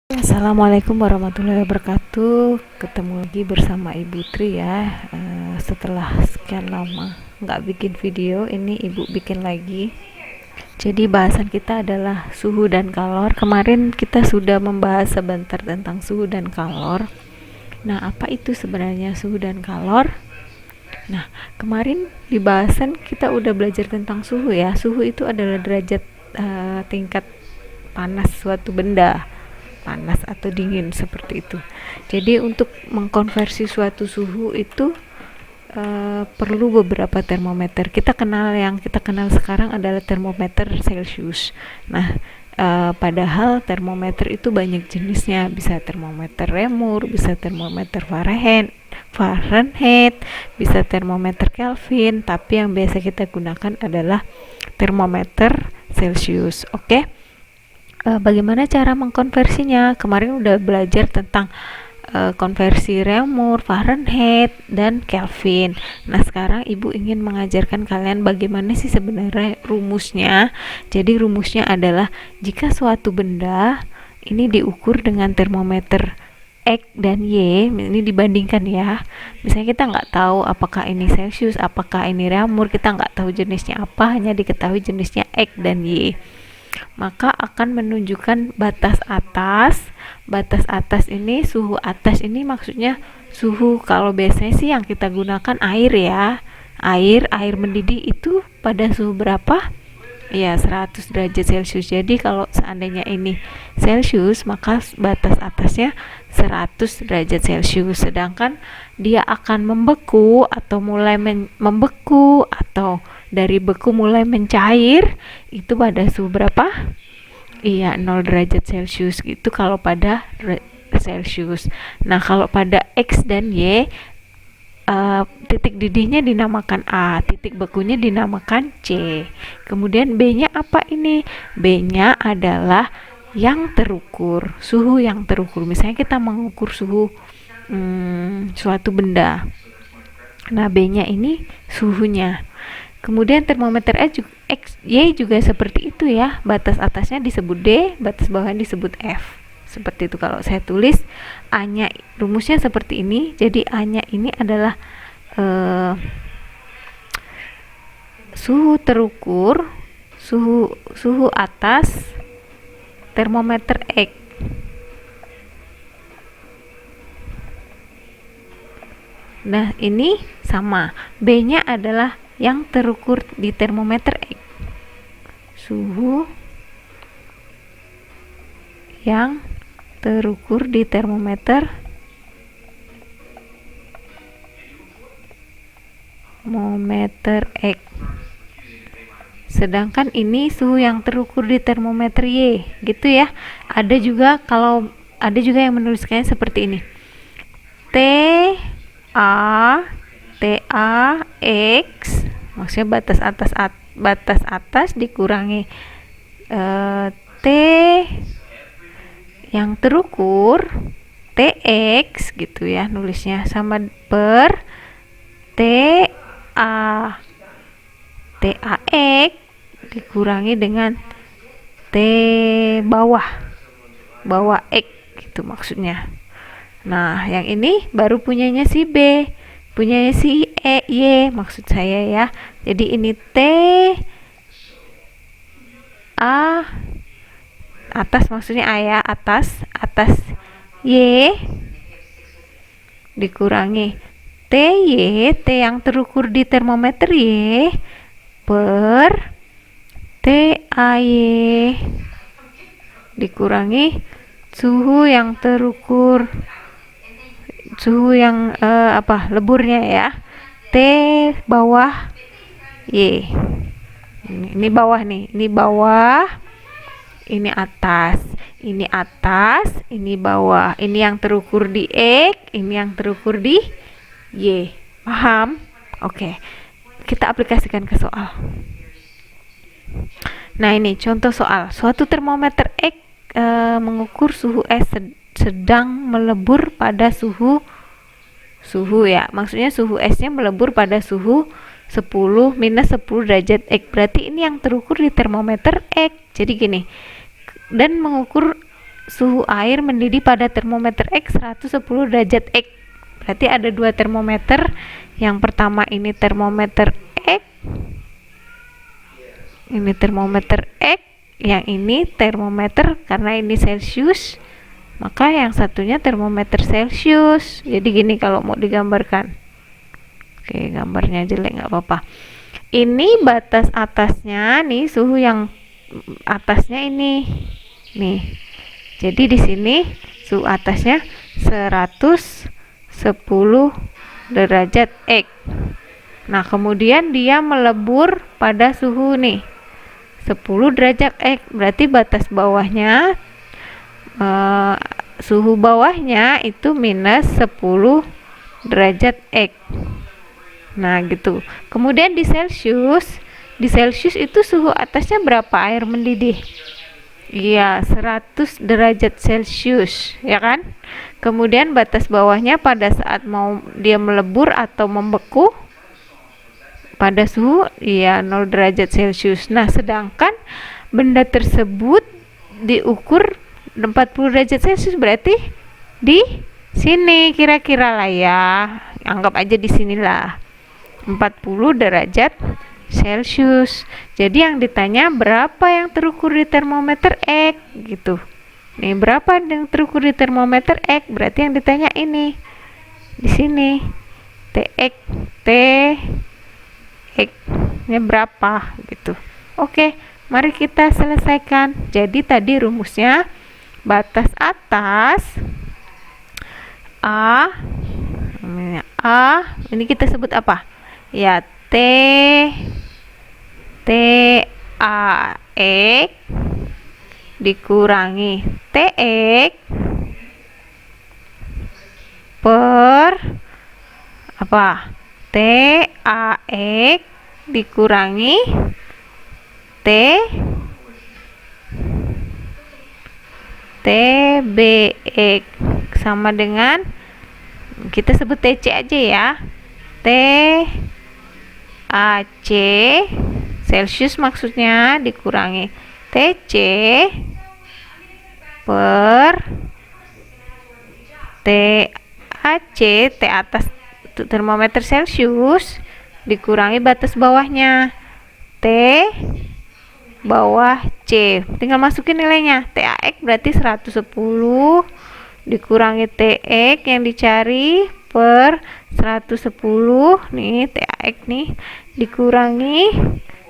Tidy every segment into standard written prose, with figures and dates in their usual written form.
Assalamualaikum warahmatullahi wabarakatuh. Ketemu lagi bersama Ibu Tri ya. Setelah sekian lama nggak bikin video, ini Ibu bikin lagi. Jadi bahasan kita adalah suhu dan kalor. Kemarin kita sudah membahas sebentar tentang suhu dan kalor. Nah, apa itu sebenarnya suhu dan kalor? Nah, kemarin di bahasan kita udah belajar tentang suhu ya. Suhu itu adalah derajat tingkat panas suatu benda, panas atau dingin seperti itu. Jadi untuk mengkonversi suatu suhu itu perlu beberapa termometer. Yang kita kenal sekarang adalah termometer Celcius. Nah, padahal termometer itu banyak jenisnya, bisa termometer Reaumur, bisa termometer Fahrenheit, bisa termometer Kelvin, tapi yang biasa kita gunakan adalah termometer Celcius. Oke. Bagaimana cara mengkonversinya? Kemarin udah belajar tentang konversi Reaumur, Fahrenheit, dan Kelvin. Nah, sekarang Ibu ingin mengajarkan kalian bagaimana sih sebenarnya rumusnya. Jadi rumusnya adalah jika suatu benda ini diukur dengan termometer X dan Y, ini dibandingkan ya. Misalnya kita nggak tahu apakah ini Celcius, apakah ini Reaumur, kita nggak tahu jenisnya apa, hanya diketahui jenisnya X dan Y. Maka akan menunjukkan batas atas. Batas atas ini, suhu atas ini maksudnya suhu, kalau biasanya sih yang kita gunakan air ya. Air mendidih itu pada suhu berapa? Ya, 100 derajat Celcius. Jadi kalau seandainya ini Celcius, maka batas atasnya 100 derajat Celcius. Sedangkan dia akan membeku atau mulai membeku atau dari beku mulai mencair itu pada suhu berapa? Iya, 0 derajat Celcius gitu kalau pada Celcius. Nah, kalau pada X dan Y, titik didihnya dinamakan A, titik bekunya dinamakan C. Kemudian B-nya apa ini? B-nya adalah yang terukur, suhu yang terukur. Misalnya kita mengukur suhu suatu benda. Nah, B-nya ini suhunya. Kemudian termometer Y juga seperti itu ya. Batas atasnya disebut D, batas bawahnya disebut F. Seperti itu kalau saya tulis A-nya, rumusnya seperti ini. Jadi A-nya ini adalah suhu terukur, suhu atas termometer X. Nah, ini sama. B-nya adalah yang terukur di termometer X. Suhu yang terukur di termometer X. Sedangkan ini suhu yang terukur di termometer Y, gitu ya. Ada juga yang menuliskannya seperti ini. X, maksudnya batas atas dikurangi T yang terukur, TX gitu ya nulisnya, sama per TAX dikurangi dengan T bawah X gitu maksudnya. Nah, yang ini baru punyanya si B, punyanya si Y maksud saya ya. Jadi ini T A atas, maksudnya A ya, atas Y dikurangi T yang terukur di termometer Y per TAY dikurangi suhu yang terukur, suhu yang leburnya ya, T bawah Y. Ini bawah nih, ini bawah, ini atas, ini bawah, ini yang terukur di X, ini yang terukur di Y. Paham? Oke. Kita aplikasikan ke soal. Nah, ini contoh soal. Suatu termometer X mengukur suhu S sedang melebur pada suhu ya. Maksudnya suhu S-nya melebur pada suhu 10 derajat X. Berarti ini yang terukur di termometer X. Jadi gini. Dan mengukur suhu air mendidih pada termometer X 110 derajat X. Berarti ada dua termometer. Yang pertama ini termometer X, ini termometer X, yang ini termometer, karena ini Celcius maka yang satunya termometer Celcius. Jadi gini kalau mau digambarkan. Oke, gambarnya jelek nggak apa-apa. Ini batas atasnya nih, suhu yang atasnya ini nih. Jadi di sini suhu atasnya 110 derajat X. Nah, kemudian dia melebur pada suhu nih 10 derajat X. Berarti batas bawahnya suhu bawahnya itu minus 10 derajat X. Nah, gitu. Kemudian di Celcius itu suhu atasnya berapa air mendidih? Iya, 100 derajat Celcius, ya kan? Kemudian batas bawahnya pada saat mau dia melebur atau membeku pada suhu 0 derajat Celcius. Nah, sedangkan benda tersebut diukur 40 derajat Celcius, berarti di sini kira-kira lah ya. Anggap aja di sinilah 40 derajat Celcius. Jadi yang ditanya berapa yang terukur di termometer X gitu. Nih, berapa yang terukur di termometer X? Berarti yang ditanya ini. Di sini TX, TX-nya berapa gitu. Oke, mari kita selesaikan. Jadi tadi rumusnya batas atas A, ini kita sebut apa? Ya, TAX dikurangi TX per apa? TAX dikurangi TBX sama dengan, kita sebut TC aja ya, TAC Celcius maksudnya dikurangi TC per TAC, T atas termometer Celcius dikurangi batas bawahnya T bawah C. Tinggal masukin nilainya. TAX berarti 110 dikurangi TX yang dicari per 110 nih, TAX nih dikurangi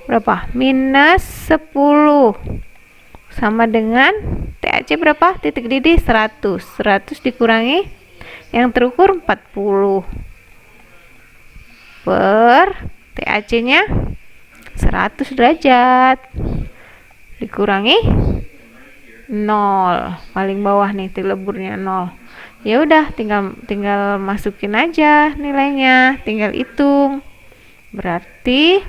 berapa? Minus 10 sama dengan TAC berapa? Titik didih 100 dikurangi yang terukur 40 per TAC nya 100 derajat dikurangi 0, paling bawah nih leburnya 0. Ya udah, tinggal masukin aja nilainya, tinggal hitung. Berarti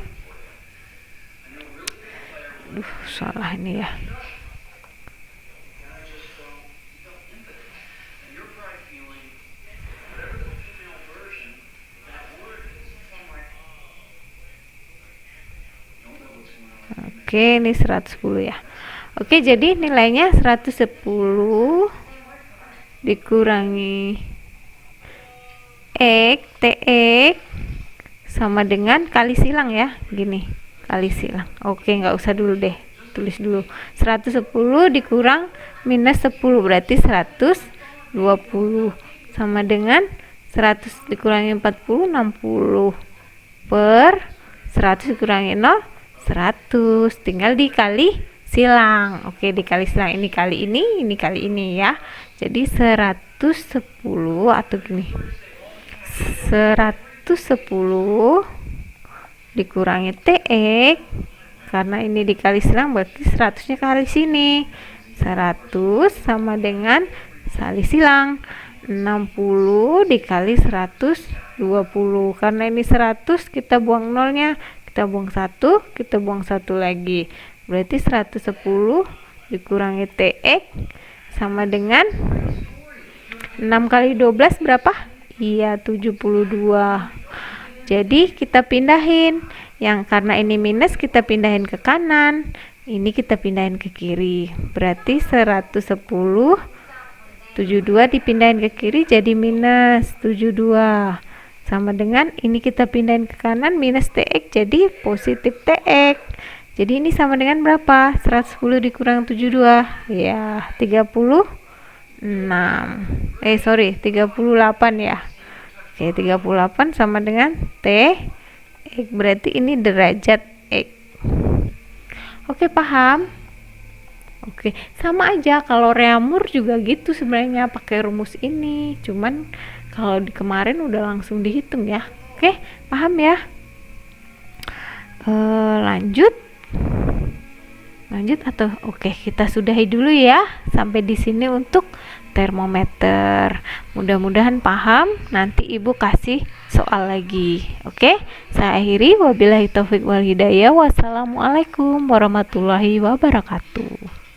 salah ini ya. Oke, ini 110 ya. Oke, jadi nilainya 110 dikurangi TX sama dengan kali silang ya, gini, kali silang. Oke, nggak usah dulu deh, tulis dulu. 110 dikurang minus 10 berarti 120 sama dengan 100 dikurangi 40 60 per 100 dikurangi 0 100, tinggal dikali silang. Oke, dikali silang, ini kali ini kali ini ya. Jadi 110 atau gini, 110 dikurangi TX, karena ini dikali silang berarti 100-nya kali sini, 100 sama dengan kali silang 60 dikali 120, karena ini 100 kita buang nolnya, kita buang 1, kita buang 1 lagi, berarti 110 dikurangi TX sama dengan 6 kali 12 berapa? Iya, 72. Jadi kita pindahin, yang karena ini minus kita pindahin ke kanan, Ini kita pindahin ke kiri. Berarti 110 72 dipindahin ke kiri jadi minus 72. Sama dengan ini kita pindahin ke kanan minus TX jadi positif TX. Jadi ini sama dengan berapa? 110 dikurang 72. Ya, 36. 38 ya. Oke, 38 sama dengan T X. Berarti ini derajat X. Oke, paham? Oke, sama aja kalau reamur juga gitu sebenarnya pakai rumus ini. Cuman kalau di kemarin udah langsung dihitung ya. Oke, paham ya? Lanjut atau oke, kita sudahi dulu ya sampai di sini untuk termometer. Mudah-mudahan paham. Nanti ibu kasih soal lagi. Oke, saya akhiri. Wabillahi taufik wal hidayah. Wassalamualaikum warahmatullahi wabarakatuh.